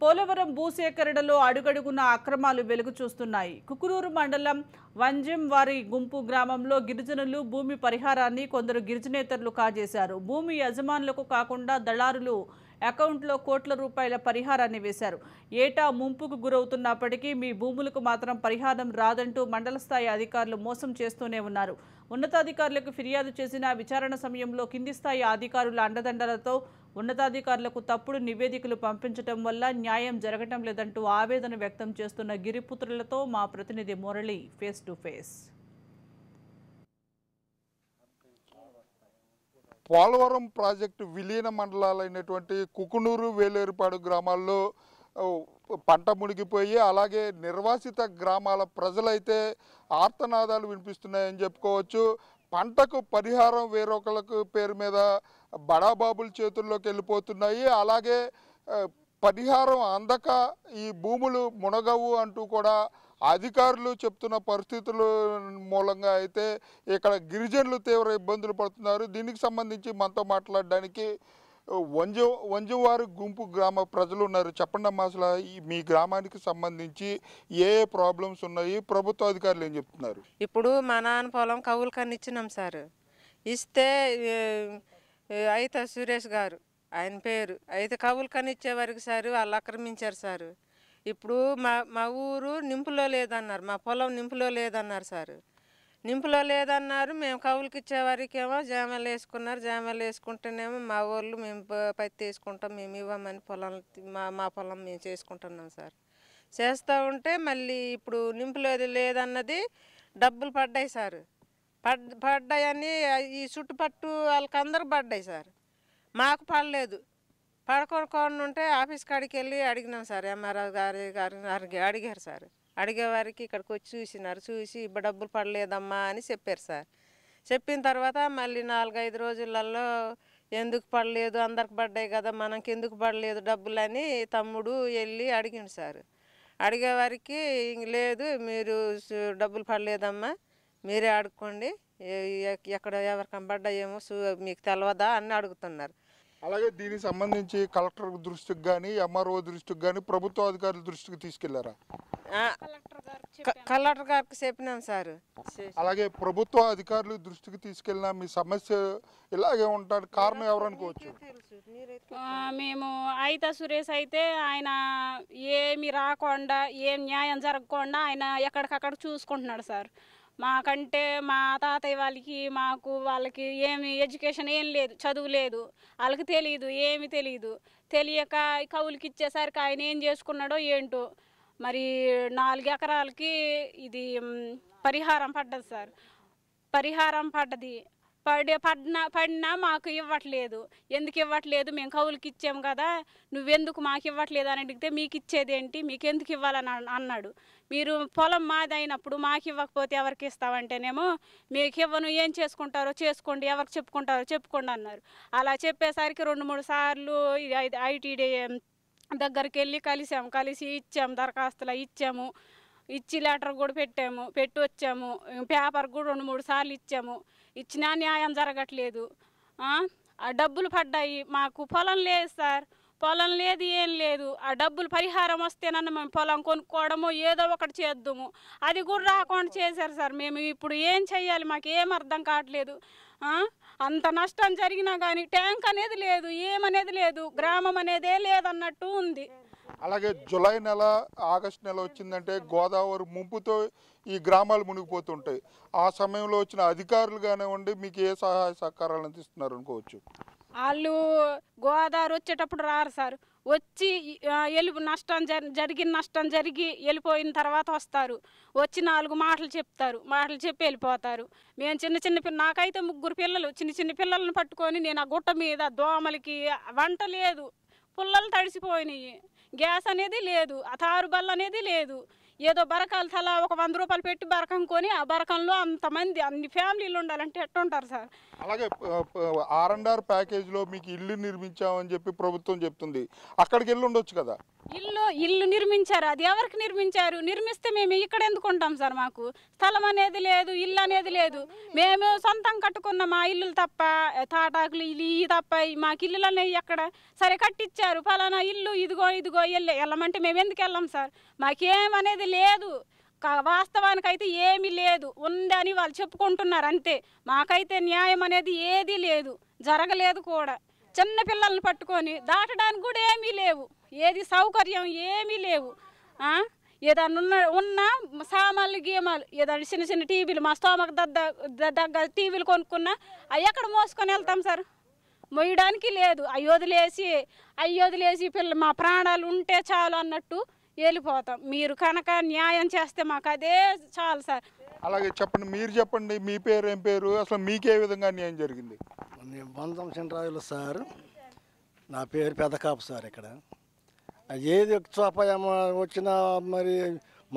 పోలవరం భూసేకరణలో అడుగడుగున అక్రమాలు వెలుగు చూస్తున్నాయి. కుకునూరు మండలం వంజంవారి గుంపు గ్రామంలో గిరిజనులు భూమి పరిహారాన్ని కొందరు గిరిజనేతరులు కాజేశారు. భూమి యజమానులకు కాకుండా దళారులు అకౌంట్లో కోట్ల రూపాయల పరిహారాన్ని వేశారు. ఏటా ముంపుకు గురవుతున్నప్పటికీ మీ భూములకు మాత్రం పరిహారం రాదంటూ మండల స్థాయి అధికారులు మోసం చేస్తూనే ఉన్నారు. ఉన్నతాధికారులకు ఫిర్యాదు చేసిన విచారణ సమయంలో కింది స్థాయి అధికారుల అండదండలతో ఉన్నతాధికారులకు తప్పుడు నివేదికలు పంపించడం వల్ల న్యాయం జరగటం లేదంటూ ఆవేదన వ్యక్తం చేస్తున్న గిరిపుత్రులతో మా ప్రతినిధి Murali face to face. Polavaram project విలీన మండలాలైనటువంటి కుకునూరు, వేలేరుపాడు గ్రామాల్లో పంట మునిగిపోయి అలాగే నిర్వాసిత గ్రామాల ప్రజలైతే ఆర్తనాదాలు వినిపిస్తున్నాయని చెప్పుకోవచ్చు. పంటకు పరిహారం వేరొకళ్ళకు పేరు మీద బడాబాబుల చేతుల్లోకి వెళ్ళిపోతున్నాయి. అలాగే పరిహారం అందక ఈ భూములు మునగవు అంటూ కూడా అధికారులు చెప్తున్న పరిస్థితుల మూలంగా అయితే ఇక్కడ గిరిజనులు తీవ్ర ఇబ్బందులు పడుతున్నారు. దీనికి సంబంధించి మనతో మాట్లాడడానికి వంజంవారి గుంపు గ్రామ ప్రజలు ఉన్నారు. చెప్పండి అమ్మా, అసలు మీ గ్రామానికి సంబంధించి ఏ ప్రాబ్లమ్స్ ఉన్నాయి, ప్రభుత్వ అధికారులు ఏం చెప్తున్నారు? ఇప్పుడు మా నాన్న పొలం కవులు కన్నా ఇచ్చినాం సార్. ఇస్తే అయితే సురేష్ గారు ఆయన పేరు అయితే కవులు కన్నా ఇచ్చేవారికి సార్ వాళ్ళు ఆక్రమించారు సార్. ఇప్పుడు మా ఊరు నింపులో లేదన్నారు, మా పొలం నింపులో లేదన్నారు సార్. నింపులో లేదన్నారు. మేము కవులకి ఇచ్చేవారికేమో జామలు వేసుకున్నారు. జామలు వేసుకుంటేనేమో మా ఊళ్ళు మేము పత్తి వేసుకుంటాం, మేము ఇవ్వమని పొలం మా పొలం మేము చేసుకుంటున్నాం సార్. చేస్తూ ఉంటే మళ్ళీ ఇప్పుడు నింపులో లేదన్నది డబ్బులు పడ్డాయి సార్. పడ్డాయని ఈ చుట్టుపట్టు వాళ్ళకి అందరు పడ్డాయి సార్. మాకు పడలేదు. పడుకోకుండా ఉంటే ఆఫీస్ కాడికి వెళ్ళి అడిగినాం సార్. ఎంఆర్ఓ గారు అడిగారు సార్. అడిగేవారికి ఇక్కడికి వచ్చి చూసినారు. చూసి డబ్బులు పడలేదమ్మా అని చెప్పారు సార్. చెప్పిన తర్వాత మళ్ళీ 4-5 రోజులలో ఎందుకు పడలేదు, అందరికి పడ్డాయి కదా మనకి ఎందుకు పడలేదు డబ్బులు అని తమ్ముడు వెళ్ళి అడిగిండు సార్. అడిగేవారికి లేదు, మీరు డబ్బులు పడలేదమ్మా, మీరే అడుక్కోండి, ఎక్కడ ఎవరికైనా పడ్డాయేమో మీకు తెలియదా అని అడుగుతున్నారు. అలాగే దీనికి సంబంధించి కలెక్టర్ దృష్టికి కానీ, ఎంఆర్ఓ దృష్టికి కానీ, ప్రభుత్వ అధికారుల దృష్టికి తీసుకెళ్లారా? కలెక్టర్ గారికి చెప్పినాం సార్. అలాగే ప్రభుత్వ అధికారులు దృష్టికి తీసుకెళ్ళినా మీ సమస్య ఇలాగే ఉంటాడు, కారణం ఎవరు అనుకోవచ్చు? మేము అయితే సురేష్ అయితే ఆయన ఏమి రాకుండా ఏం న్యాయం జరగకుండా ఆయన ఎక్కడికక్కడ చూసుకుంటున్నాడు సార్. మాకంటే మా తాతయ్య వాళ్ళకి ఏమి ఎడ్యుకేషన్ ఏం లేదు, చదువు లేదు, వాళ్ళకి తెలియదు, ఏమి తెలియదు. తెలియక కవులకి ఇచ్చేసరికి ఆయన ఏం చేసుకున్నాడో ఏంటో. మరి 4 ఎకరాలకి ఇది పరిహారం పడ్డది సార్. పరిహారం పడినా మాకు ఇవ్వట్లేదు. ఎందుకు ఇవ్వట్లేదు, మేము కవులకి ఇచ్చాము కదా, నువ్వెందుకు మాకు ఇవ్వట్లేదు అని అడిగితే మీకు ఇచ్చేది ఏంటి, మీకు ఎందుకు ఇవ్వాలని అన్నాడు. మీరు పొలం మాది అయినప్పుడు మాకు ఇవ్వకపోతే ఎవరికి ఇస్తామంటేనేమో మీకు ఇవ్వను, ఏం చేసుకుంటారో చేసుకోండి, ఎవరికి చెప్పుకుంటారో చెప్పుకోండి అన్నారు. అలా చెప్పేసరికి 2-3 సార్లు ఐటీడీ దగ్గరికి వెళ్ళి కలిసి ఇచ్చాము, దరఖాస్తులు ఇచ్చాము, ఇచ్చి లెటర్ కూడా పెట్టి వచ్చాము. పేపర్ కూడా 2-3 సార్లు ఇచ్చాము. ఇచ్చినా న్యాయం జరగట్లేదు. ఆ డబ్బులు పడ్డాయి, మాకు పొలం లేదు సార్, పొలం లేదు, ఏం లేదు. ఆ డబ్బులు పరిహారం వస్తేనన్నా మేము పొలం కొనుక్కోవడము ఏదో ఒకటి చేద్దాము, అది కూడా రాకుండా చేశారు సార్. మేము ఇప్పుడు ఏం చెయ్యాలి, మాకు ఏం అర్థం కావట్లేదు. అంత నష్టం జరిగినా కానీ ట్యాంక్ అనేది లేదు, ఏమనేది లేదు, గ్రామం అనేదే లేదన్నట్టు ఉంది. అలాగే జూలై నెల, ఆగస్టు నెల వచ్చిందంటే గోదావరి ముంపుతో ఈ గ్రామాలు మునిగిపోతుంటాయి. ఆ సమయంలో వచ్చిన అధికారులు కానివ్వండి, మీకు ఏ సహాయ సహకారాలు అందిస్తున్నారు అనుకోవచ్చు? వాళ్ళు గోదావరి వచ్చేటప్పుడు రారు సార్. వచ్చి జరిగిన నష్టం జరిగి వెళ్ళిపోయిన తర్వాత వస్తారు. వచ్చి 4 మాటలు చెప్పి వెళ్ళిపోతారు. మేము నాకైతే 3 పిల్లలు, చిన్న పిల్లలను పట్టుకొని నేను ఆ గుట్ట మీద దోమలకి వంట లేదు, పుల్లలు తడిసిపోయినాయి, గ్యాస్ అనేది లేదు, ఆ తారు బల్ల అనేది లేదు, ఏదో బరకాలు తలా ఒక 100 రూపాయలు పెట్టి బరకం కొని ఆ బరకంలో అంతమంది అన్ని ఫ్యామిలీలు ఉండాలంటే ఎట్టుంటారు సార్? అలాగే R&R ప్యాకేజ్లో మీకు ఇల్లు నిర్మించామని చెప్పి ప్రభుత్వం చెప్తుంది, అక్కడికి వెళ్ళి ఉండొచ్చు కదా. ఇల్లు నిర్మించారు, అది ఎవరికి నిర్మించారు? నిర్మిస్తే మేము ఇక్కడ ఎందుకు ఉంటాం సార్? మాకు స్థలం అనేది లేదు, ఇల్లు అనేది లేదు. మేము సొంతం కట్టుకున్న మా ఇల్లులు తప్ప, తాటాకులు ఇల్లు తప్ప మాకు ఇల్లులు అనేవి ఎక్కడ? సరే కట్టించారు, ఫలానా ఇల్లు ఇదిగో ఇదిగో వెళ్ళమంటే మేము ఎందుకు వెళ్ళాం సార్? మాకేమనేది లేదు, వాస్తవానికైతే ఏమీ లేదు, ఉందని వాళ్ళు చెప్పుకుంటున్నారు అంతే. మాకైతే న్యాయం అనేది ఏదీ లేదు, జరగలేదు కూడా. చిన్న పిల్లల్ని పట్టుకొని దాటడానికి కూడా ఏమీ లేవు, ఏది సౌకర్యం ఏమీ లేవు. ఏదన్నా ఉన్న సామాన్లు గీమాలు ఏదైనా చిన్న చిన్న టీవీలు మా స్తోమకు దగ్గర టీవీలు కొనుక్కున్నా అవి ఎక్కడ మోసుకొని వెళ్తాం సార్? మొయ్యడానికి లేదు. అయ్యొదిలేసి మా ప్రాణాలు ఉంటే చాలు అన్నట్టు వెళ్ళిపోతాం. మీరు కనుక న్యాయం చేస్తే మాకు అదే చాలు సార్. అలాగే చెప్పండి, మీరు చెప్పండి, మీ పేరు ఏం పేరు, అసలు మీకే విధంగా న్యాయం జరిగింది? బంధం చినరాజులు సార్, నా పేరు పెదకాపు సార్. ఇక్కడ ఏది సోపాయం వచ్చినా మరి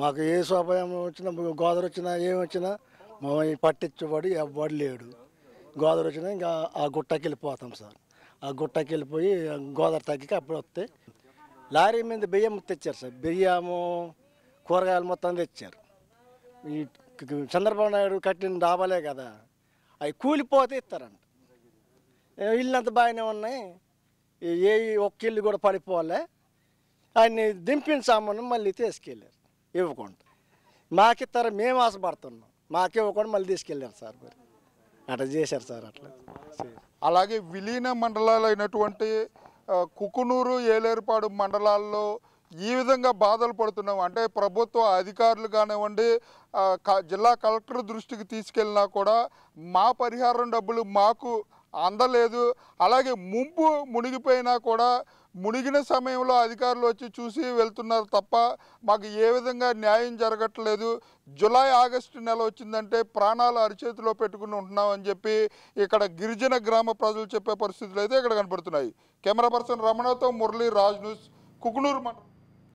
మాకు ఏ సోపాయం వచ్చినా, గోదావరి వచ్చినా ఏమి వచ్చినా పట్టించుబడి ఎవ్వడు లేడు. గోదావరి వచ్చినా ఇంకా ఆ గుట్టకి వెళ్ళిపోతాం సార్. ఆ గుట్టకి వెళ్ళిపోయి గోదావరి తగ్గికి అప్పుడు వస్తే లారీ మీద బియ్యం తెచ్చారు సార్. బియ్యము కూరగాయలు మొత్తం తెచ్చారు. ఈ చంద్రబాబు నాయుడు కట్టిన డాబాలే కదా, అవి కూలిపోతే ఇస్తారంట. ఇల్లు అంత బాగానే ఉన్నాయి, ఏ ఒక్క ఇల్లు కూడా పడిపోలే. ఆయన్ని దింపిన సామాను మళ్ళీ తీసుకెళ్ళారు ఇవ్వకుండా. మాకిస్తారు, మేము ఆశపడుతున్నాం, మాకు ఇవ్వకుండా మళ్ళీ తీసుకెళ్ళారు సార్. మరి అట్లా చేశారు సార్. అట్లా అలాగే విలీన మండలాలు అయినటువంటి కుకునూరు, ఏలేరుపాడు మండలాల్లో ఈ విధంగా బాధలు పడుతున్నాం అంటే ప్రభుత్వ అధికారులు కానివ్వండి, జిల్లా కలెక్టర్ దృష్టికి తీసుకెళ్ళినా కూడా మా పరిహారం డబ్బులు మాకు అందలేదు. అలాగే ముంపు మునిగిపోయినా కూడా మునిగిన సమయంలో అధికారులు వచ్చి చూసి వెళ్తున్నారు తప్ప మాకు ఏ విధంగా న్యాయం జరగట్లేదు. జూలై ఆగస్టు నెల వచ్చిందంటే ప్రాణాలు అరిచేతిలో పెట్టుకుని ఉంటున్నామని చెప్పి ఇక్కడ గిరిజన గ్రామ ప్రజలు చెప్పే పరిస్థితులు అయితే ఇక్కడ కనపడుతున్నాయి. కెమెరా పర్సన్ రమణతో మురళీ, రాజ్ న్యూస్, కుకునూరు మండలం.